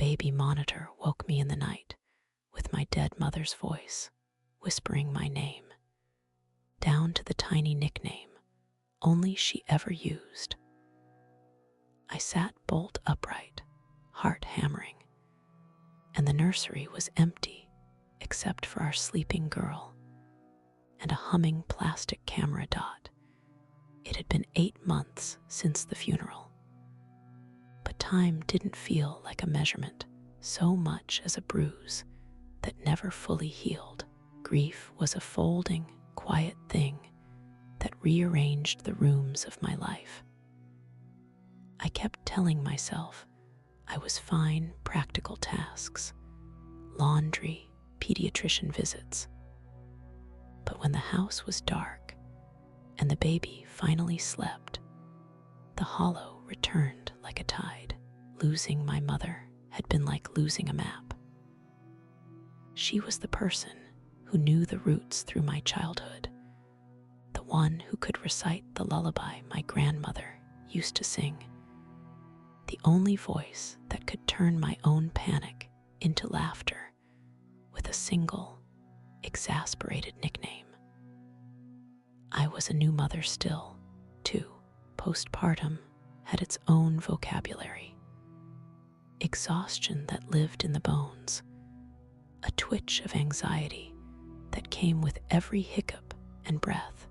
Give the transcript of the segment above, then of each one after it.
baby monitor woke me in the night with my dead mother's voice, whispering my name, down to the tiny nickname only she ever used. I sat bolt upright, heart hammering, and the nursery was empty except for our sleeping girl and a humming plastic camera dot. It had been 8 months since the funeral, but time didn't feel like a measurement so much as a bruise that never fully healed. Grief was a folding, quiet thing that rearranged the rooms of my life. I kept telling myself I was fine practical tasks, laundry, pediatrician visits. But when the house was dark and the baby finally slept, the hollow returned like a tide. Losing my mother had been like losing a map. She was the person who knew the roots through my childhood, the one who could recite the lullaby my grandmother used to sing, the only voice that could turn my own panic into laughter with a single, exasperated nickname. I was a new mother still, too. Postpartum had its own vocabulary. Exhaustion that lived in the bones, a twitch of anxiety that came with every hiccup and breath,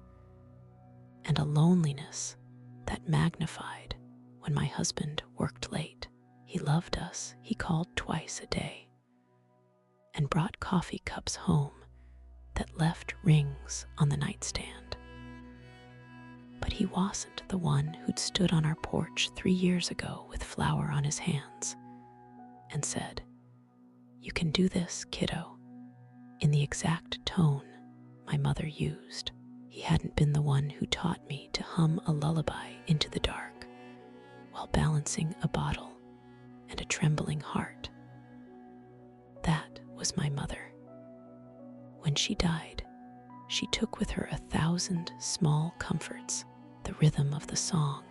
and a loneliness that magnified when my husband worked late. He loved us, he called twice a day, and brought coffee cups home that left rings on the nightstand. But he wasn't the one who'd stood on our porch 3 years ago with flour on his hands and said, "You can do this, kiddo," in the exact tone my mother used. He hadn't been the one who taught me to hum a lullaby into the dark while balancing a bottle and a trembling heart. That was my mother. When she died, she took with her 1,000 small comforts, the rhythm of the song,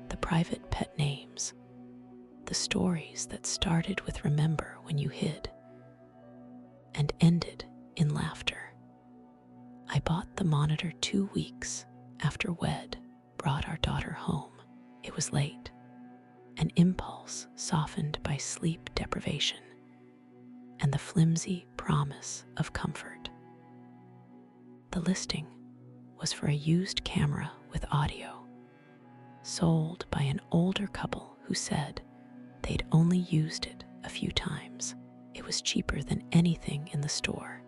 the private pet names, the stories that started with "remember when you hid" and ended in laughter. I bought the monitor 2 weeks after Wed brought our daughter home. It was late, an impulse softened by sleep deprivation and the flimsy promise of comfort. The listing was for a used camera with audio, sold by an older couple who said they'd only used it a few times. It was cheaper than anything in the store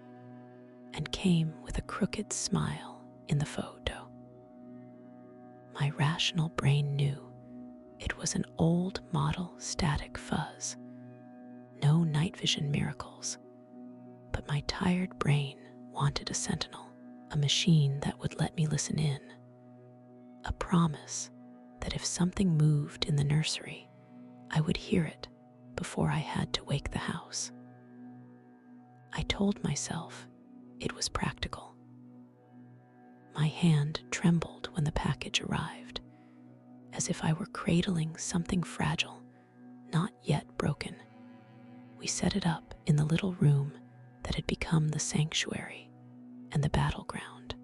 and came with a crooked smile in the photo. My rational brain knew it was an old model static fuzz, no night vision miracles, but my tired brain wanted a sentinel, a machine that would let me listen in, a promise that if something moved in the nursery, I would hear it before I had to wake the house. I told myself it was practical. My hand trembled when the package arrived, as if I were cradling something fragile, not yet broken. We set it up in the little room that had become the sanctuary and the battleground,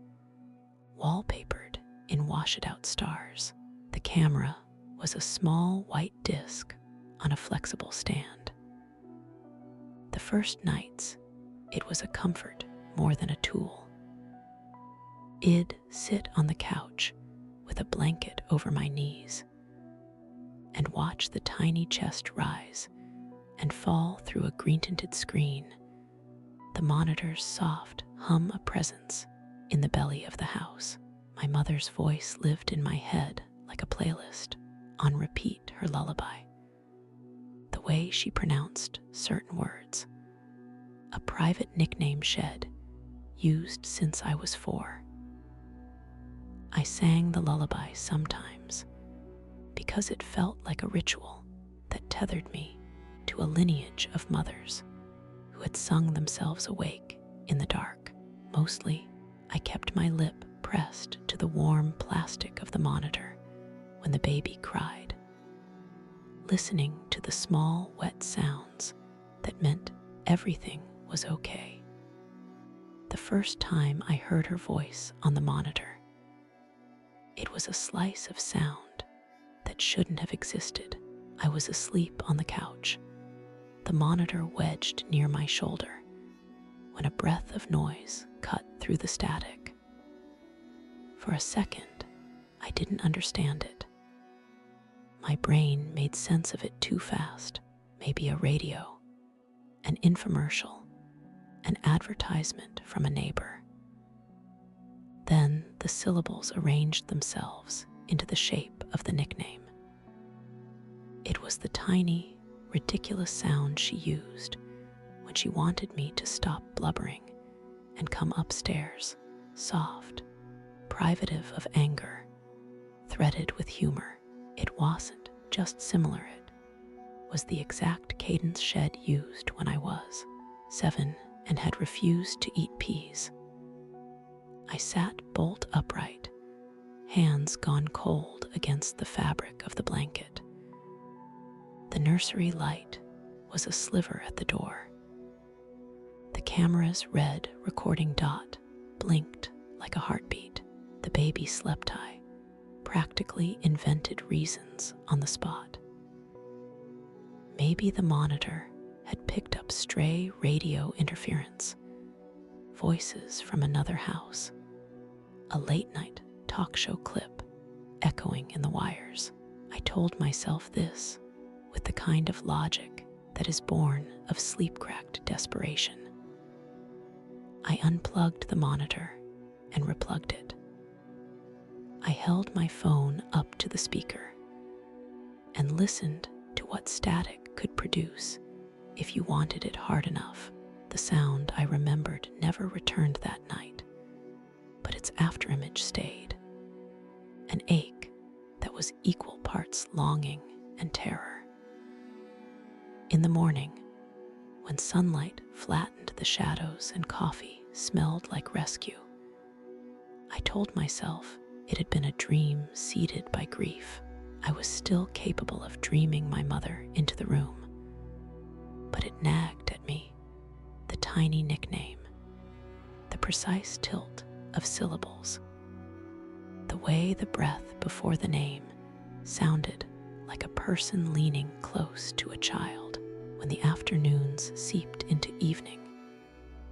wallpapered in wash-it-out stars. The camera was a small white disc on a flexible stand. The first nights, it was a comfort more than a tool. I'd sit on the couch with a blanket over my knees and watch the tiny chest rise and fall through a green-tinted screen, the monitor's soft hum a presence in the belly of the house. My mother's voice lived in my head like a playlist, on repeat her lullaby. The way she pronounced certain words, a private nickname shed, used since I was 4. I sang the lullaby sometimes because it felt like a ritual that tethered me to a lineage of mothers who had sung themselves awake in the dark. Mostly, I kept my lip pressed to the warm plastic of the monitor when the baby cried, listening to the small, wet sound that meant everything was okay. The first time I heard her voice on the monitor, it was a slice of sound that shouldn't have existed. I was asleep on the couch, the monitor wedged near my shoulder, when a breath of noise cut through the static. For a second, I didn't understand it. My brain made sense of it too fast. Maybe a radio, an infomercial, an advertisement from a neighbor. Then the syllables arranged themselves into the shape of the nickname. It was the tiny, ridiculous sound she used when she wanted me to stop blubbering and come upstairs, soft, privative of anger, threaded with humor. It wasn't just similar, it was the exact cadence Shed used when I was 7 and had refused to eat peas. I sat bolt upright, hands gone cold against the fabric of the blanket. The nursery light was a sliver at the door. The camera's red recording dot blinked like a heartbeat. The baby slept high, practically invented reasons on the spot. Maybe the monitor had picked up stray radio interference, voices from another house, a late-night talk show clip echoing in the wires. I told myself this with the kind of logic that is born of sleep-cracked desperation. I unplugged the monitor and replugged it. I held my phone up to the speaker and listened to what static could produce if you wanted it hard enough. The sound I remembered never returned that night, but its afterimage stayed, an ache that was equal parts longing and terror. In the morning, when sunlight flattened the shadows and coffee smelled like rescue, I told myself it had been a dream seeded by grief. I was still capable of dreaming my mother into the room, but it nagged at me, the tiny nickname, the precise tilt of syllables, the way the breath before the name sounded like a person leaning close to a child. When the afternoons seeped into evening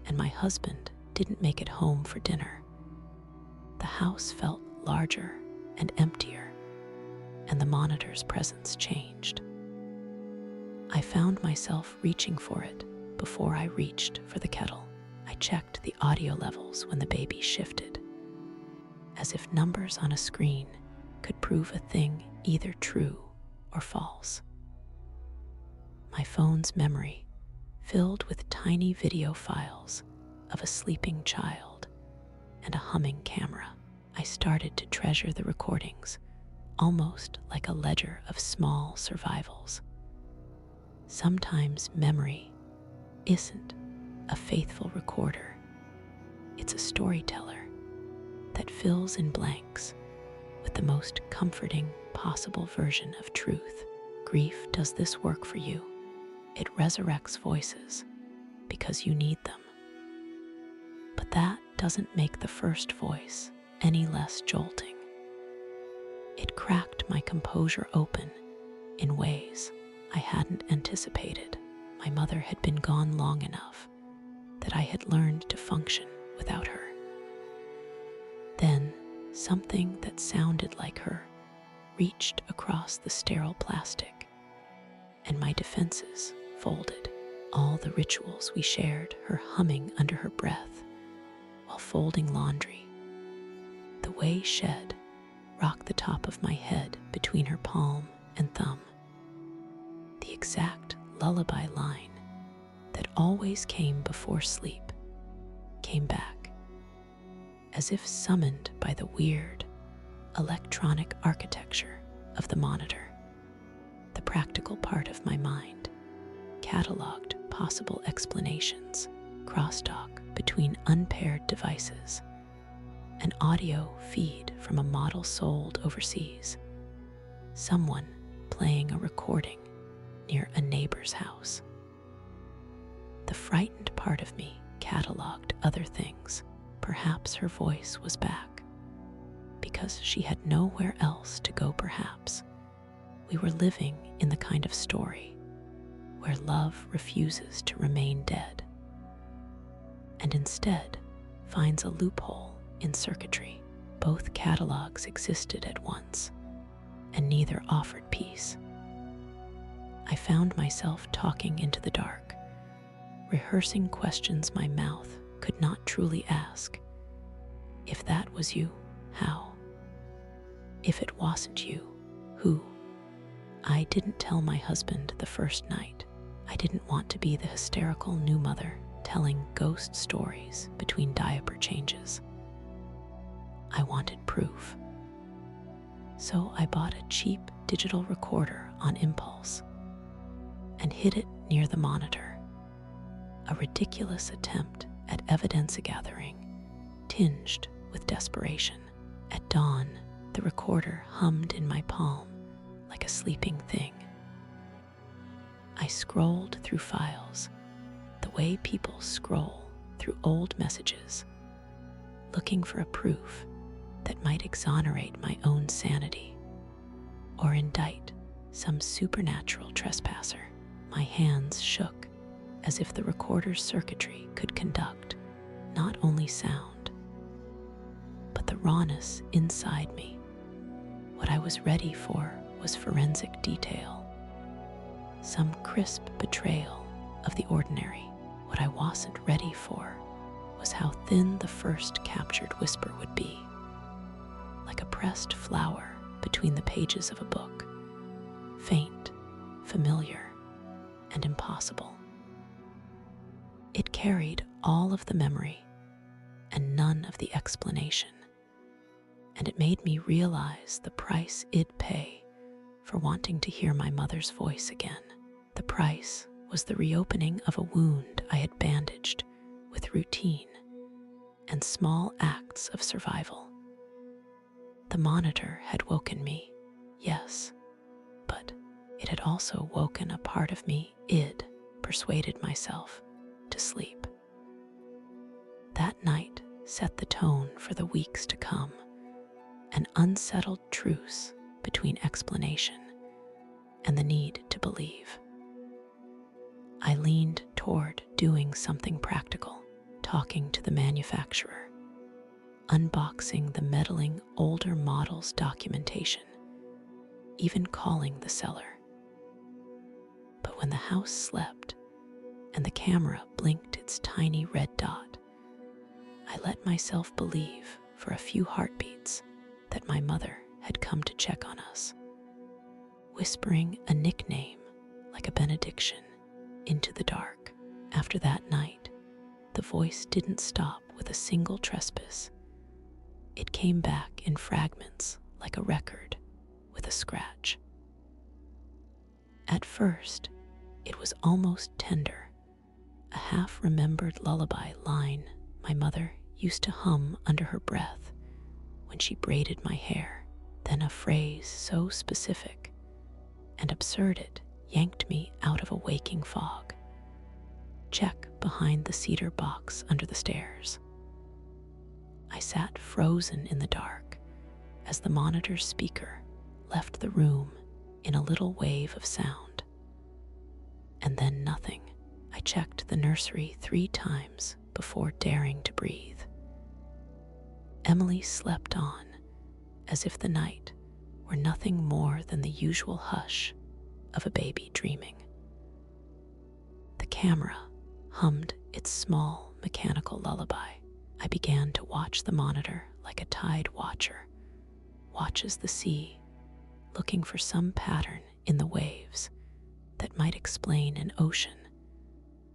and my husband didn't make it home for dinner, the house felt larger and emptier, and the monitor's presence changed. I found myself reaching for it before I reached for the kettle. I checked the audio levels when the baby shifted, as if numbers on a screen could prove a thing either true or false. My phone's memory filled with tiny video files of a sleeping child and a humming camera. I started to treasure the recordings, almost like a ledger of small survivals. Sometimes memory isn't a faithful recorder. It's a storyteller that fills in blanks with the most comforting possible version of truth. Grief does this work for you. It resurrects voices because you need them. But that doesn't make the first voice any less jolting. It cracked my composure open in ways I hadn't anticipated. My mother had been gone long enough that I had learned to function without her. Then something that sounded like her reached across the sterile plastic, and my defenses folded. All the rituals we shared, her humming under her breath while folding laundry, the way Shed rocked the top of my head between her palm and thumb, the exact lullaby line that always came before sleep came back, as if summoned by the weird, electronic architecture of the monitor. The practical part of my mind cataloged possible explanations, crosstalk between unpaired devices, an audio feed from a model sold overseas, someone playing a recording near a neighbor's house. The frightened part of me cataloged other things. Perhaps her voice was back, because she had nowhere else to go. Perhaps we were living in the kind of story where love refuses to remain dead and instead finds a loophole in circuitry. Both catalogs existed at once, and neither offered peace. I found myself talking into the dark, rehearsing questions my mouth could not truly ask. If that was you, how? If it wasn't you, who? I didn't tell my husband the first night. I didn't want to be the hysterical new mother telling ghost stories between diaper changes. I wanted proof. So I bought a cheap digital recorder on impulse and hid it near the monitor. A ridiculous attempt at evidence gathering, tinged with desperation. At dawn, the recorder hummed in my palm like a sleeping thing. I scrolled through files the way people scroll through old messages, looking for a proof that might exonerate my own sanity or indict some supernatural trespasser. My hands shook as if the recorder's circuitry could conduct not only sound, but the rawness inside me. What I was ready for was forensic detail, some crisp betrayal of the ordinary. What I wasn't ready for was how thin the first captured whisper would be, like a pressed flower between the pages of a book, faint, familiar, and impossible. It carried all of the memory and none of the explanation, and it made me realize the price I'd pay for wanting to hear my mother's voice again. The price was the reopening of a wound I had bandaged with routine and small acts of survival. The monitor had woken me, yes, but it had also woken a part of me I'd persuaded myself to sleep. That night set the tone for the weeks to come, an unsettled truce between explanation and the need to believe. I leaned toward doing something practical, talking to the manufacturer, unboxing the meddling older model's documentation, even calling the seller. But when the house slept and the camera blinked its tiny red dot, I let myself believe for a few heartbeats that my mother had come to check on us, whispering a nickname like a benediction into the dark. After that night, the voice didn't stop with a single trespass. It came back in fragments like a record with a scratch. At first, it was almost tender, a half-remembered lullaby line my mother used to hum under her breath when she braided my hair. Then a phrase so specific and absurd it yanked me out of a waking fog. Check behind the cedar box under the stairs. I sat frozen in the dark as the monitor's speaker left the room in a little wave of sound. And then nothing. I checked the nursery 3 times before daring to breathe. Emily slept on as if the night were nothing more than the usual hush of a baby dreaming. The camera hummed its small mechanical lullaby. I began to watch the monitor like a tide watcher watches the sea, looking for some pattern in the waves that might explain an ocean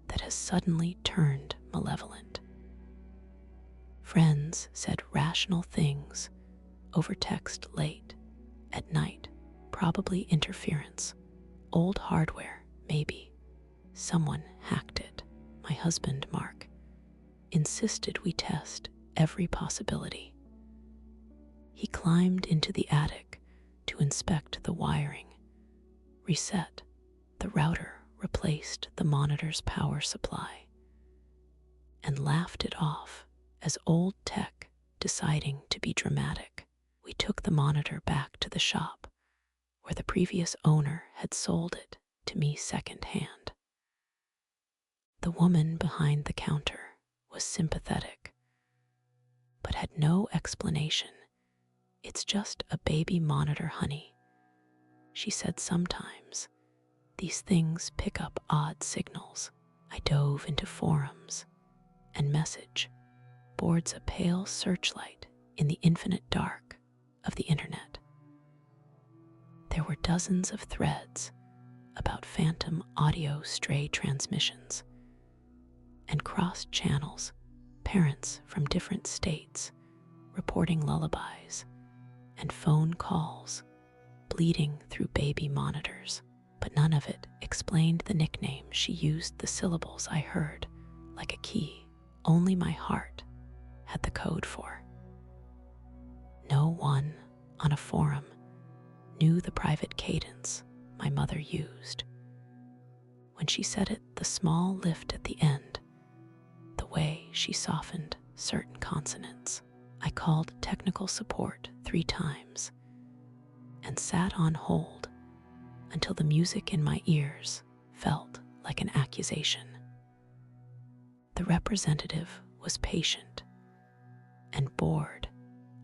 that has suddenly turned malevolent. Friends said rational things over text late at night, probably interference, old hardware, maybe. Someone hacked it. My husband, Mark, insisted we test every possibility. He climbed into the attic to inspect the wiring, reset the router, replaced the monitor's power supply. and laughed it off as old tech deciding to be dramatic. We took the monitor back to the shop where the previous owner had sold it to me secondhand. The woman behind the counter was sympathetic, but had no explanation. "It's just a baby monitor, honey," she said. "Sometimes these things pick up odd signals." I dove into forums and message boards, a pale searchlight in the infinite dark of the internet. There were dozens of threads about phantom audio stray transmissions and crossed channels, parents from different states reporting lullabies, and phone calls bleeding through baby monitors. But none of it explained the nickname she used. The syllables I heard like a key. Only my heart had the code for. No one on a forum knew the private cadence my mother used. When she said it, the small lift at the end, the way she softened certain consonants. I called technical support 3 times and sat on hold until the music in my ears felt like an accusation. The representative was patient and bored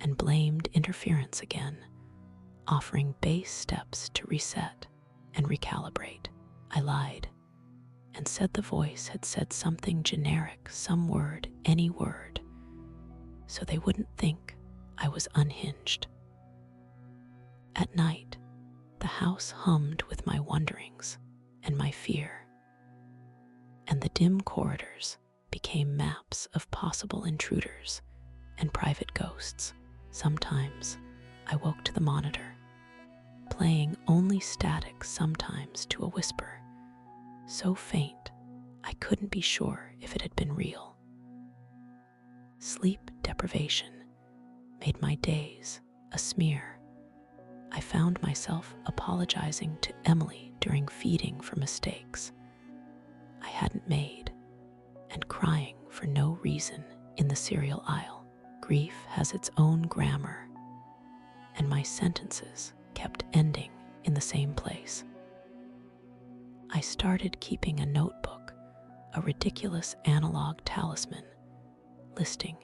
and blamed interference again, offering base steps to reset and recalibrate. I lied and said the voice had said something generic, some word, any word, so they wouldn't think I was unhinged. At night, the house hummed with my wonderings and my fear, and the dim corridors became maps of possible intruders and private ghosts. Sometimes I woke to the monitor, playing only static, sometimes to a whisper, so faint I couldn't be sure if it had been real. Sleep deprivation made my days a smear. I found myself apologizing to Emily during feeding for mistakes I hadn't made, and crying for no reason in the cereal aisle. Grief has its own grammar, and my sentences kept ending in the same place. I started keeping a notebook, a ridiculous analog talisman, listing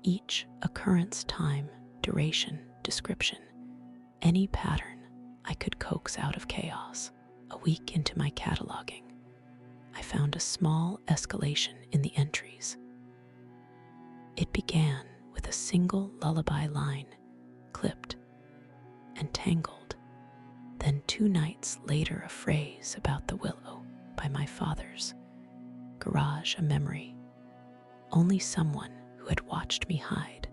each occurrence, time, duration, description, any pattern I could coax out of chaos. A week into my cataloging, I found a small escalation in the entries. It began with a single lullaby line, clipped and tangled. Then 2 nights later, a phrase about the willow by my father's garage, a memory only someone who had watched me hide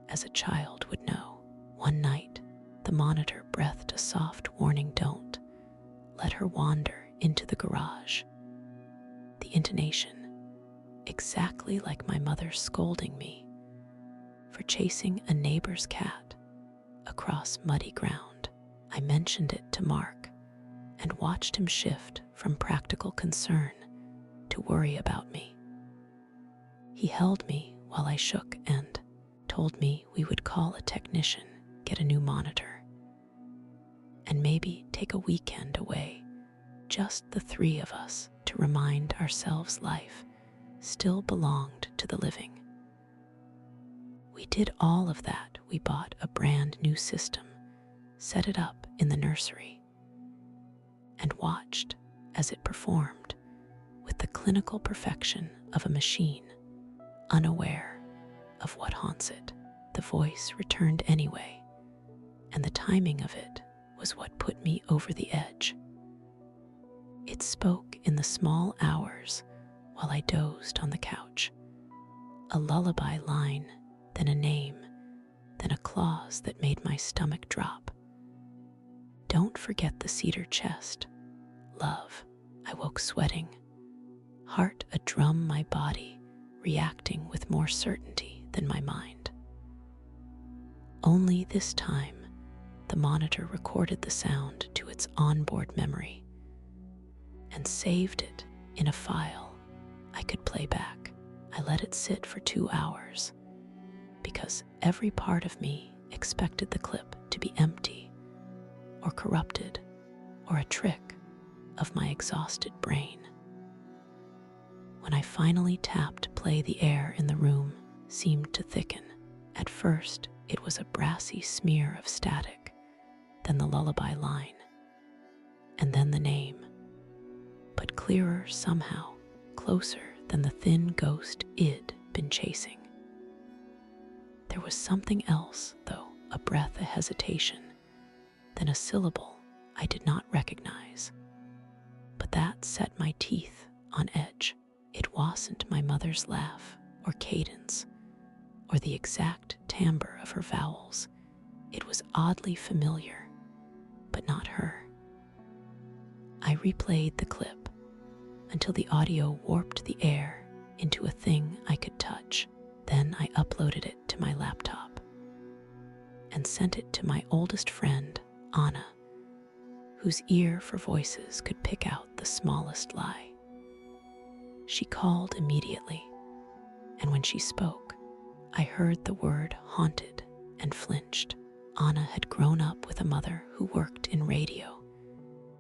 as a child would know. One night, the monitor breathed a soft warning, "Don't let her wander into the garage." The intonation, exactly like my mother scolding me for chasing a neighbor's cat across muddy ground. I mentioned it to Mark and watched him shift from practical concern to worry about me. He held me while I shook and told me we would call a technician, get a new monitor, and maybe take a weekend away, just the 3 of us, to remind ourselves life still belonged to the living. We did all of that. We bought a brand new system, set it up in the nursery, and watched as it performed with the clinical perfection of a machine, unaware of what haunts it. The voice returned anyway, and the timing of it was what put me over the edge. It spoke in the small hours while I dozed on the couch, a lullaby line, then a name, then a clause that made my stomach drop. "Don't forget the cedar chest, love." I woke sweating, heart a drum, my body reacting with more certainty than my mind. Only this time, the monitor recorded the sound to its onboard memory and saved it in a file I could play back. I let it sit for 2 hours because every part of me expected the clip to be empty or corrupted or a trick of my exhausted brain. When I finally tapped play, the air in the room seemed to thicken. At first, it was a brassy smear of static, then the lullaby line, and then the name, but clearer somehow, closer than the thin ghost I'd been chasing. There was something else, though, a breath, a hesitation, then a syllable I did not recognize. But that set my teeth on edge. It wasn't my mother's laugh or cadence or the exact timbre of her vowels. It was oddly familiar, but not her. I replayed the clip until the audio warped the air into a thing I could touch. Then I uploaded it to my laptop and sent it to my oldest friend, Anna, whose ear for voices could pick out the smallest lie. She called immediately, and when she spoke, I heard the word haunted and flinched. Anna had grown up with a mother who worked in radio.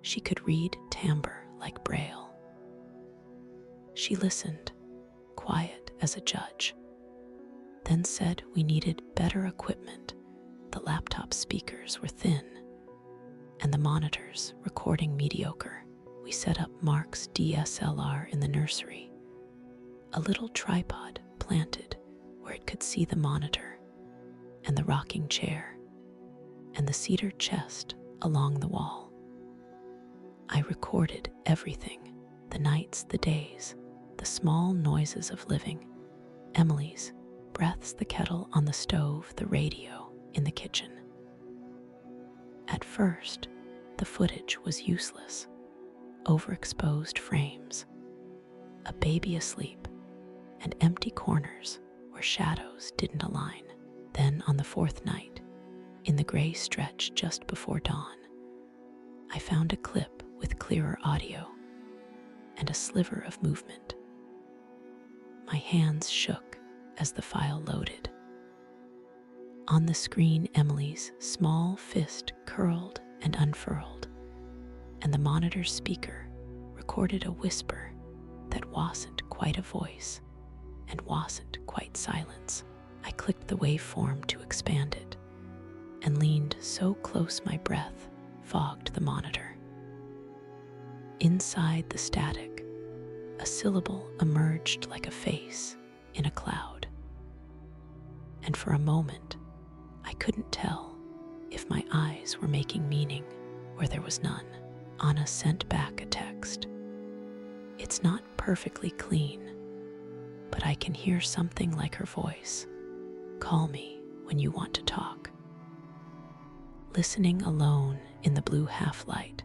She could read timbre like Braille. She listened, quiet as a judge, then said we needed better equipment. The laptop speakers were thin, and the monitors recording mediocre. We set up Mark's DSLR in the nursery, a little tripod planted where it could see the monitor, and the rocking chair, and the cedar chest along the wall. I recorded everything, the nights, the days, the small noises of living, Emily's breaths, the kettle on the stove, the radio in the kitchen. At first, the footage was useless. Overexposed frames, a baby asleep, and empty corners where shadows didn't align. Then on the fourth night, in the gray stretch just before dawn, I found a clip with clearer audio and a sliver of movement. My hands shook as the file loaded. On the screen, Emily's small fist curled and unfurled, and the monitor speaker recorded a whisper that wasn't quite a voice and wasn't quite silence. I clicked the waveform to expand it and leaned so close my breath fogged the monitor. Inside the static, a syllable emerged like a face in a cloud. And for a moment, I couldn't tell if my eyes were making meaning where there was none. Anna sent back a text. It's not perfectly clean, but I can hear something like her voice. Call me when you want to talk. Listening alone in the blue half-light,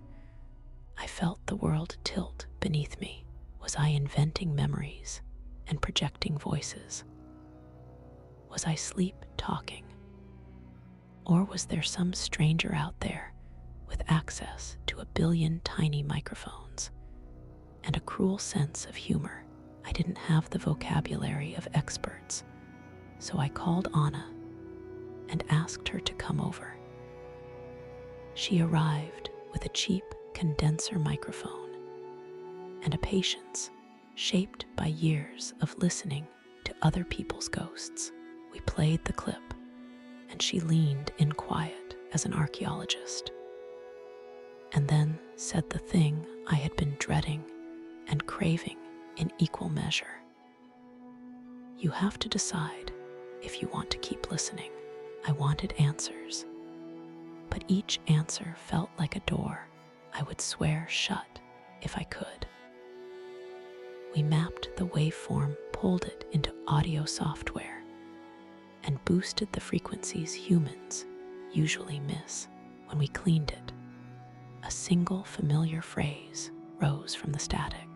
I felt the world tilt beneath me. Was I inventing memories and projecting voices? Was I sleep talking? Or was there some stranger out there with access to a billion tiny microphones and a cruel sense of humor? I didn't have the vocabulary of experts, so I called Anna and asked her to come over. She arrived with a cheap condenser microphone and a patience shaped by years of listening to other people's ghosts. We played the clip, and she leaned in quiet as an archaeologist, and then said the thing I had been dreading and craving in equal measure. You have to decide if you want to keep listening. I wanted answers, but each answer felt like a door I would swear shut if I could. We mapped the waveform, pulled it into audio software, and boosted the frequencies humans usually miss. When we cleaned it, a single familiar phrase rose from the static.